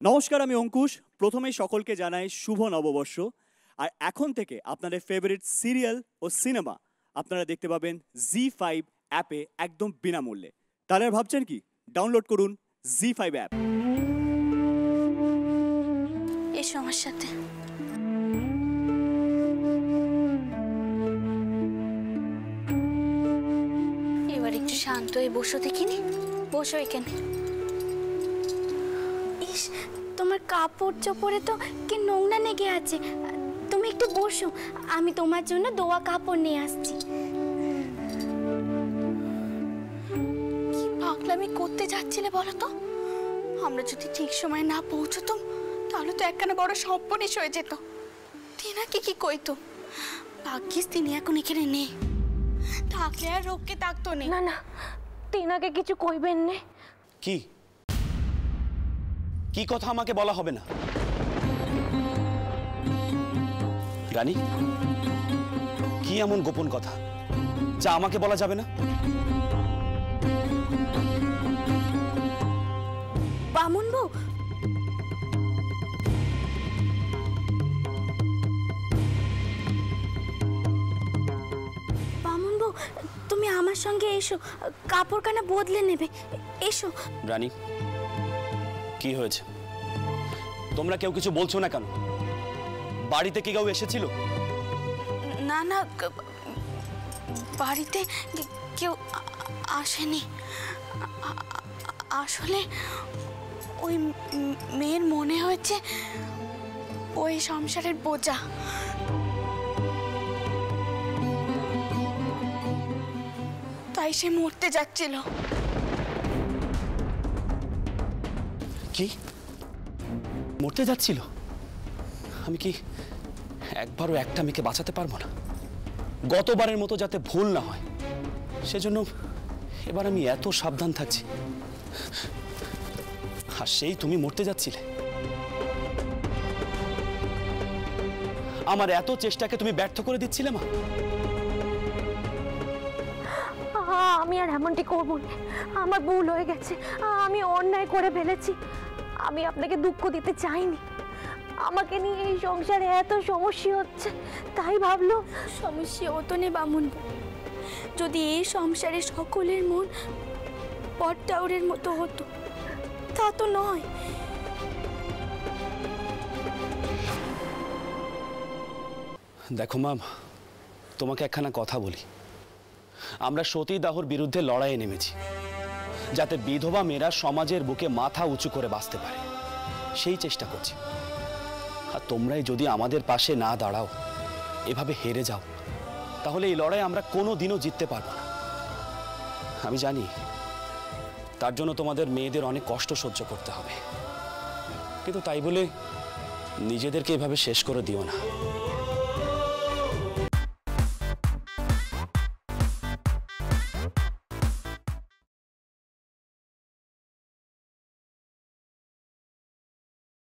নমস্কার, আমি অঙ্কুশ। প্রথমেই সকলকে জানাই শুভ নববর্ষ। আর এখন থেকে আপনাদের ফেভারিট সিরিয়াল ও সিনেমা আপনারা দেখতে পাবেন জি5 অ্যাপে একদম বিনামূল্যে। তাহলে আর ভাবছেন কি? ডাউনলোড করুন জি5 অ্যাপ। এসো আমার সাথে। এবার একটু শান্ত হয়ে বসো, দেখিনি? বসো এখানে। ইস, তোমার কাপড় চোপড়ে তো কি নোংরা লেগে আছে। তুমি একটু বসো, আমি তোমার জন্য ধোয়া কাপড় নিয়ে আসছি। কি পাগলামি করতে যাচ্ছিলে বলো তো? আমরা যদি ঠিক সময় না পৌঁছতাম তাহলে তো একখানা বড় সর্বনাশ হয়ে যেত। টিনাকে কি কইতো? ভাগ্যিস তিনি এখন এখানে নেই, থাকলে আর রোগকে থাকতো নেই। না না, টিনাকে কিছু কইবেন না। কি কি কথা আমাকে বলা হবে না? রানী, কি এমন গোপন কথা যা আমাকে বলা যাবে না? বামুন বউ, বামুন বউ, তুমি আমার সঙ্গে এসো, কাপড় কানা বদলে নেবে। এসো। রানী, কি হয়েছে? তোমরা কেউ কিছু বলছো না কেন? বাড়িতে কি কেউ এসেছিল? না না, বাড়িতে কেউ আসেনি। আসলে ওই মেয়ের মনে হয়েছে ওই সংসারের বোঝা। তাই সে মরতে যাচ্ছিল। কি মরতে যাচ্ছিল? আমি কি একবারও একটা মেয়েকে বাঁচাতে পারবো না? গতবারের মতো যাতে ভুল না হয় সেজন্য এবার আমি এত সাবধান থাকছি। আর সেই তুমি মরতে যাচ্ছিলে। আমার এত চেষ্টাকে তুমি ব্যর্থ করে দিচ্ছিলে মা। আমি আর এমনটি করব না, আমার ভুল হয়ে গেছে, আমি অন্যায় করে ফেলেছি। আমি আপনাকে দুঃখ দিতে চাইনি। আমাকে নিয়ে এই সংসারে এত সমস্যা হচ্ছে, তাই ভাবলো। সমস্যা হতো না বামুন, যদি এই সংসারে সকলের মন পটটাউরের মতো হতো। তা তো নয়। দেখো মা, তোমাকে একখানা কথা বলি। আমরা সতীদাহর বিরুদ্ধে লড়াইয়ে নেমেছি, যাতে বিধবা মেয়েরা সমাজের বুকে মাথা উঁচু করে বাঁচতে পারে, সেই চেষ্টা করছি। আর তোমরাই যদি আমাদের পাশে না দাঁড়াও, এভাবে হেরে যাও, তাহলে এই লড়াই আমরা কোনো দিনও জিততে পারবো না। আমি জানি তার জন্য তোমাদের মেয়েদের অনেক কষ্ট সহ্য করতে হবে, কিন্তু তাই বলে নিজেদেরকে এভাবে শেষ করে দিও না।